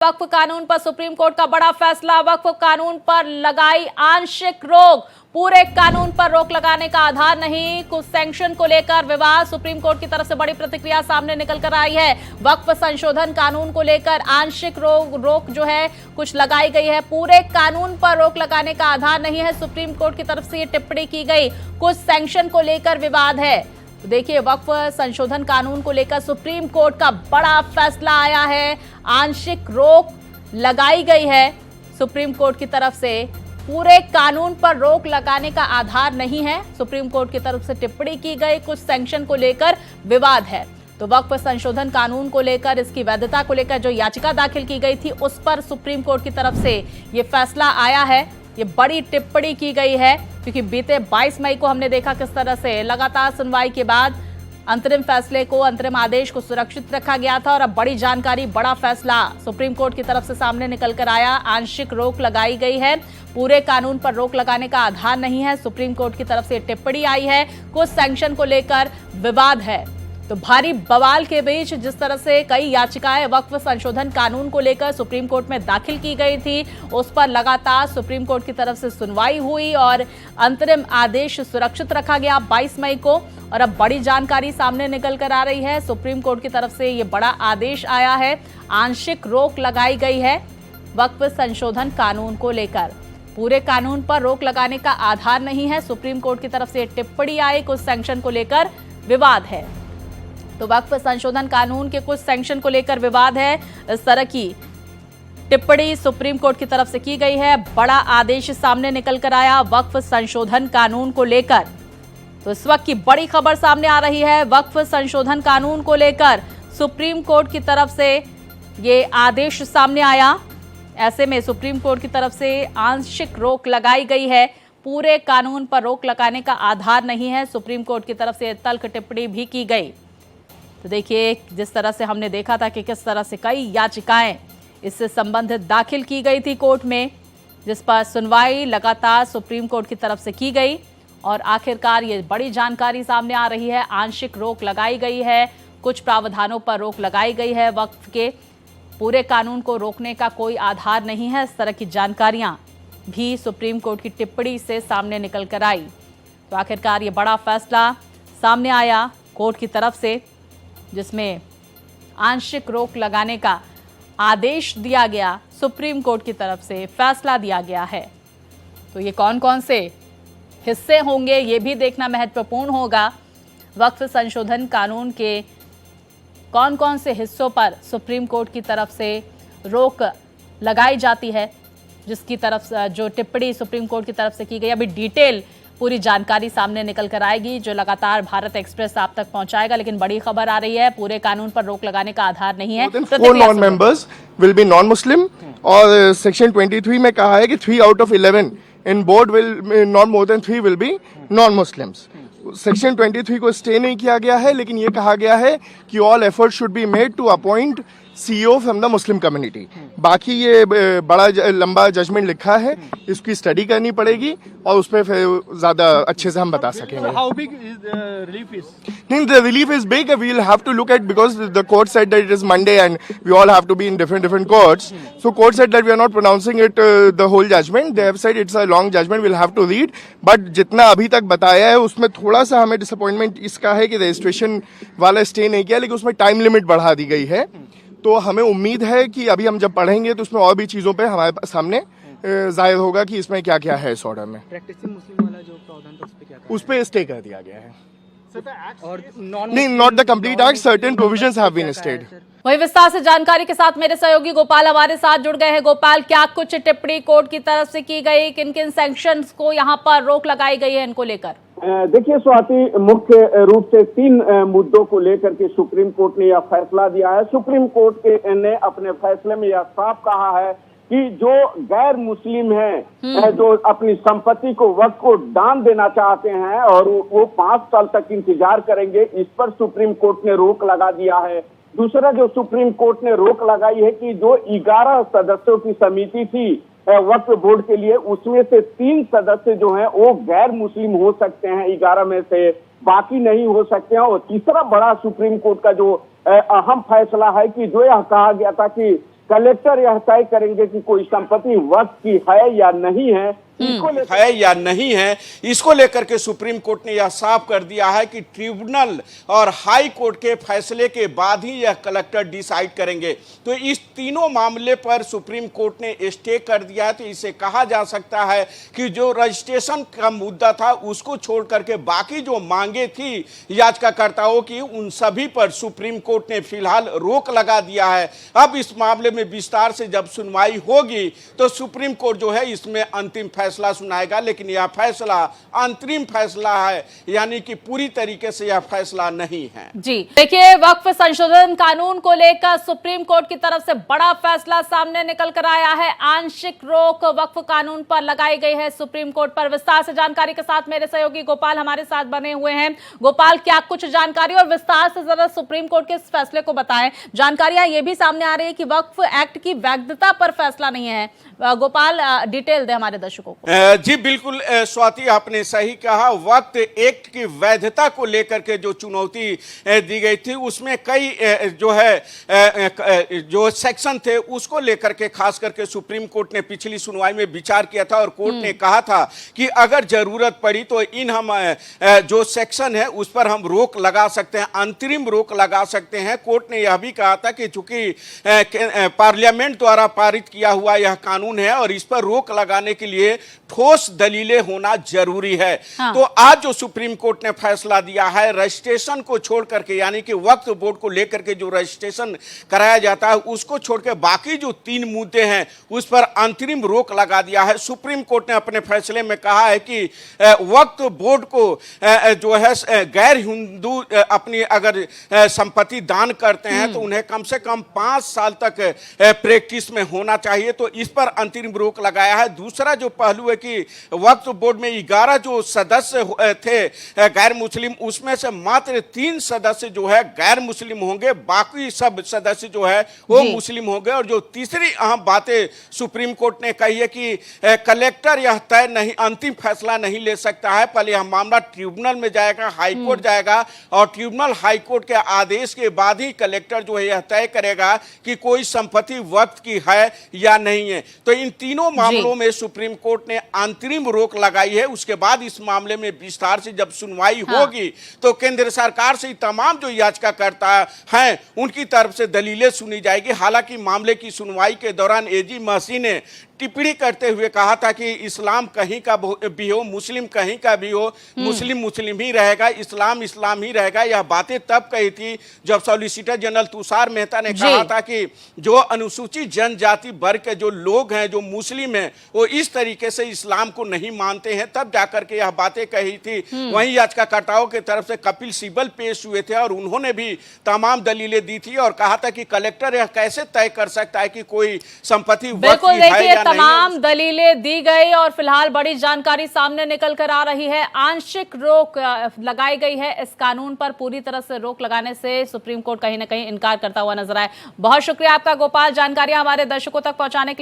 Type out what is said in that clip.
वक्फ कानून पर supreme court का बड़ा फैसला। वक्फ कानून पर लगाई आंशिक रोक, पूरे कानून पर रोक लगाने का आधार नहीं। कुछ सैंक्शन को लेकर विवाद, सुप्रीम कोर्ट की तरफ से बड़ी प्रतिक्रिया सामने निकल कर आई है। वक्फ संशोधन कानून को लेकर आंशिक रोक जो है कुछ लगाई गई है, पूरे कानून पर रोक लगाने का आधार नहीं है। सुप्रीम कोर्ट की तरफ से ये टिप्पणी की गई। कुछ सैंक्शन को लेकर विवाद है। तो देखिए, वक्फ संशोधन कानून को लेकर सुप्रीम कोर्ट का बड़ा फैसला आया है। आंशिक रोक लगाई गई है सुप्रीम कोर्ट की तरफ से। पूरे कानून पर रोक लगाने का आधार नहीं है, सुप्रीम कोर्ट की तरफ से टिप्पणी की गई। कुछ सैंक्शन को लेकर विवाद है। तो वक्फ संशोधन कानून को लेकर, इसकी वैधता को लेकर जो याचिका दाखिल की गई थी, उस पर सुप्रीम कोर्ट की तरफ से ये फैसला आया है। ये बड़ी टिप्पणी की गई है क्योंकि बीते 22 मई को हमने देखा किस तरह से लगातार सुनवाई के बाद अंतरिम फैसले को, अंतरिम आदेश को सुरक्षित रखा गया था। और अब बड़ी जानकारी, बड़ा फैसला सुप्रीम कोर्ट की तरफ से सामने निकल कर आया। आंशिक रोक लगाई गई है, पूरे कानून पर रोक लगाने का आधार नहीं है। सुप्रीम कोर्ट की तरफ से टिप्पणी आई है। कुछ सैंक्शन को लेकर विवाद है। तो भारी बवाल के बीच जिस तरह से कई याचिकाएं वक्फ संशोधन कानून को लेकर सुप्रीम कोर्ट में दाखिल की गई थी, उस पर लगातार सुप्रीम कोर्ट की तरफ से सुनवाई हुई और अंतरिम आदेश सुरक्षित रखा गया 22 मई को। और अब बड़ी जानकारी सामने निकल कर आ रही है। सुप्रीम कोर्ट की तरफ से ये बड़ा आदेश आया है। आंशिक रोक लगाई गई है वक्फ संशोधन कानून को लेकर। पूरे कानून पर रोक लगाने का आधार नहीं है। सुप्रीम कोर्ट की तरफ से टिप्पणी आई। कुछ सैंक्शन को लेकर विवाद है। तो वक्फ संशोधन कानून के कुछ सैंक्शन को लेकर विवाद है। इस तरह की टिप्पणी सुप्रीम कोर्ट की तरफ से की गई है। बड़ा आदेश सामने निकल कर आया वक्फ संशोधन कानून को लेकर। तो इस वक्त की बड़ी खबर सामने आ रही है। वक्फ संशोधन कानून को लेकर सुप्रीम कोर्ट की तरफ से ये आदेश सामने आया। ऐसे में सुप्रीम कोर्ट की तरफ से आंशिक रोक लगाई गई है। पूरे कानून पर रोक लगाने का आधार नहीं है। सुप्रीम कोर्ट की तरफ से तल्ख टिप्पणी भी की गई। तो देखिए, जिस तरह से हमने देखा था कि किस तरह से कई याचिकाएं इससे संबंधित दाखिल की गई थी कोर्ट में, जिस पर सुनवाई लगातार सुप्रीम कोर्ट की तरफ से की गई। और आखिरकार ये बड़ी जानकारी सामने आ रही है। आंशिक रोक लगाई गई है, कुछ प्रावधानों पर रोक लगाई गई है। वक्फ के पूरे कानून को रोकने का कोई आधार नहीं है। इस तरह की जानकारियां भी सुप्रीम कोर्ट की टिप्पणी से सामने निकल कर आई। तो आखिरकार ये बड़ा फैसला सामने आया कोर्ट की तरफ से, जिसमें आंशिक रोक लगाने का आदेश दिया गया। सुप्रीम कोर्ट की तरफ से फैसला दिया गया है। तो ये कौन कौन से हिस्से होंगे, ये भी देखना महत्वपूर्ण होगा। वक्फ संशोधन कानून के कौन कौन से हिस्सों पर सुप्रीम कोर्ट की तरफ से रोक लगाई जाती है, जिसकी तरफ जो टिप्पणी सुप्रीम कोर्ट की तरफ से की गई। अभी डिटेल पूरी जानकारी सामने निकल कर आएगी, जो लगातार भारत एक्सप्रेस आप तक पहुंचाएगा। लेकिन बड़ी खबर आ रही है, पूरे कानून पर रोक लगाने का आधार नहीं है। 4 non members will be non Muslim. और सेक्शन 23 में कहा है कि 3 out of 11 in board will not more than 3 will be non Muslims. Section 23 को स्टे नहीं किया गया है, लेकिन ये कहा गया है कि all effort should be made to appoint CEO from the Muslim community. बाकी ये बड़ा लंबा जजमेंट लिखा है, इसकी स्टडी करनी पड़ेगी और उस पर ज्यादा अच्छे से हम बता सकेंगे। How big is the relief is? The relief is big. We'll have to look at, because the court said that it is Monday and we all have to be in different courts. So court said that we are not pronouncing it the whole judgment. They have said it's a long judgment. We'll have to read. But जितना अभी तक बताया है उसमें थोड़ा सा हमें disappointment इसका है कि रजिस्ट्रेशन वाला स्टे नहीं किया, लेकिन उसमें टाइम लिमिट बढ़ा दी गई है। तो हमें उम्मीद है कि अभी हम जब पढ़ेंगे तो उसमें और भी चीज़ों पे हमारे सामने जाहिर होगा कि इसमें क्या क्या है इस ऑर्डर में। प्रैक्टिसिंग मुस्लिम वाला जो प्रावधान था उस पे क्या था? उस पे स्टे कर दिया गया है। और नहीं, not the complete act, certain provisions have been stayed. वही विस्तार से जानकारी के साथ मेरे सहयोगी गोपाल हमारे साथ जुड़ गए हैं। गोपाल, क्या कुछ टिप्पणी कोर्ट की तरफ से की गई, किन किन सैंक्शंस को यहाँ पर रोक लगाई गई है, इनको लेकर? देखिए स्वाति, मुख्य रूप से 3 मुद्दों को लेकर के सुप्रीम कोर्ट ने यह फैसला दिया है। सुप्रीम कोर्ट ने अपने फैसले में यह साफ कहा है कि जो गैर मुस्लिम हैं, जो अपनी संपत्ति को वक्फ को दान देना चाहते हैं और वो 5 साल तक इंतजार करेंगे, इस पर सुप्रीम कोर्ट ने रोक लगा दिया है। दूसरा जो सुप्रीम कोर्ट ने रोक लगाई है कि जो 11 सदस्यों की समिति थी वक्फ बोर्ड के लिए, उसमें से 3 सदस्य जो हैं वो गैर मुस्लिम हो सकते हैं 11 में से, बाकी नहीं हो सकते हैं। और तीसरा बड़ा सुप्रीम कोर्ट का जो अहम फैसला है कि जो यह कहा गया था कि कलेक्टर यह तय करेंगे कि कोई संपत्ति वक्त की है या नहीं है। है या नहीं है, इसको लेकर के सुप्रीम कोर्ट ने यह साफ कर दिया है कि ट्रिब्यूनल और हाई कोर्ट के फैसले के बाद ही यह कलेक्टर डिसाइड करेंगे। तो इस तीनों मामले पर सुप्रीम कोर्ट ने स्टे कर दिया है। तो इसे कहा जा सकता है कि जो रजिस्ट्रेशन का मुद्दा था उसको छोड़ करके बाकी जो मांगे थी याचिकाकर्ताओं की, उन सभी पर सुप्रीम कोर्ट ने फिलहाल रोक लगा दिया है। अब इस मामले में विस्तार से जब सुनवाई होगी तो सुप्रीम कोर्ट जो है इसमें अंतिम फैसला सुनाएगा, लेकिन यह फैसला अंतरिम फैसला है, यानी कि पूरी तरीके से यह फैसला नहीं है। जी देखिए, वक्फ संशोधन कानून को लेकर सुप्रीम कोर्ट की तरफ से बड़ा फैसला सामने निकल कर आया है। आंशिक रोक वक्फ कानून पर लगाई गई है सुप्रीम कोर्ट पर। विस्तार से जानकारी के साथ मेरे सहयोगी गोपाल हमारे साथ बने हुए हैं। गोपाल, क्या कुछ जानकारी और विस्तार से जरा सुप्रीम कोर्ट के इस फैसले को बताएं। जानकारियां ये भी सामने आ रही है कि वक्फ एक्ट की वैधता पर फैसला नहीं है। गोपाल, डिटेल दे हमारे दर्शकों को। जी बिल्कुल स्वाति, आपने सही कहा। वक्त एक्ट की वैधता को लेकर के जो चुनौती दी गई थी उसमें कई जो है जो सेक्शन थे उसको लेकर के खास करके सुप्रीम कोर्ट ने पिछली सुनवाई में विचार किया था और कोर्ट ने कहा था कि अगर जरूरत पड़ी तो इन हम जो सेक्शन है उस पर हम रोक लगा सकते हैं, अंतरिम रोक लगा सकते हैं। कोर्ट ने यह भी कहा था कि चूंकि पार्लियामेंट द्वारा पारित किया हुआ यह कानून है और इस पर रोक लगाने के लिए ठोस दलीलें होना जरूरी है। हाँ। तो आज जो सुप्रीम कोर्ट ने फैसला दिया है रजिस्ट्रेशन को छोड़ करके, यानी कि वक्फ बोर्ड को लेकर के जो रजिस्ट्रेशन कराया जाता है उसको छोड़ के बाकी जो 3 मुद्दे हैं उस पर अंतरिम रोक लगा दिया है। सुप्रीम कोर्ट ने अपने फैसले में कहा है कि वक्फ बोर्ड को जो है गैर हिंदू अपनी अगर संपत्ति दान करते हैं तो उन्हें कम से कम 5 साल तक प्रैक्टिस में होना चाहिए। तो इस पर अंतरिम रोक लगाया है। दूसरा जो पहलू है कि वक्फ बोर्ड में 11 जो सदस्य थे गैर मुस्लिम, उसमें से मात्र 3 सदस्य जो है गैर मुस्लिम होंगे, बाकी सब सदस्य जो है वो मुस्लिम होंगे। और जो तीसरी अहम बातें सुप्रीम कोर्ट ने कही है कि कलेक्टर यह तय नहीं, अंतिम फैसला नहीं ले सकता है, पहले यह मामला ट्रिब्यूनल में जाएगा, हाई कोर्ट जाएगा और ट्रिब्यूनल हाई कोर्ट के आदेश के बाद ही कलेक्टर जो है यह तय करेगा कि कोई संपत्ति वक्त की है या नहीं है। तो इन तीनों मामलों में सुप्रीम कोर्ट ने अंतरिम रोक लगाई है। उसके बाद इस मामले में विस्तार से जब सुनवाई होगी तो केंद्र सरकार से तमाम जो याचिकाकर्ता हैं उनकी तरफ से दलीलें सुनी जाएगी। हालांकि मामले की सुनवाई के दौरान एजी महसी ने टिप्पणी करते हुए कहा था कि इस्लाम कहीं का भी हो, मुस्लिम कहीं का भी हो, मुस्लिम मुस्लिम ही रहेगा, इस्लाम इस्लाम ही रहेगा। यह बातें तब कही थी जब सॉलिसिटर जनरल तुषार मेहता ने कहा था कि जो अनुसूचित जनजाति वर्ग के जो लोग हैं, जो मुस्लिम हैं, वो इस तरीके से इस्लाम को नहीं मानते हैं, तब जाकर के यह बातें कही थी। वहीं याचिकाकर्ताओं की तरफ से कपिल सिब्बल पेश हुए थे और उन्होंने भी तमाम दलीलें दी थी और कहा था कि कलेक्टर यह कैसे तय कर सकता है कि कोई संपत्ति वक्त की है या तमाम दलीलें दी गई और फिलहाल बड़ी जानकारी सामने निकल कर आ रही है। आंशिक रोक लगाई गई है इस कानून पर। पूरी तरह से रोक लगाने से सुप्रीम कोर्ट कहीं ना कहीं इनकार करता हुआ नजर आए। बहुत शुक्रिया आपका गोपाल, जानकारियां हमारे दर्शकों तक पहुंचाने के लिए।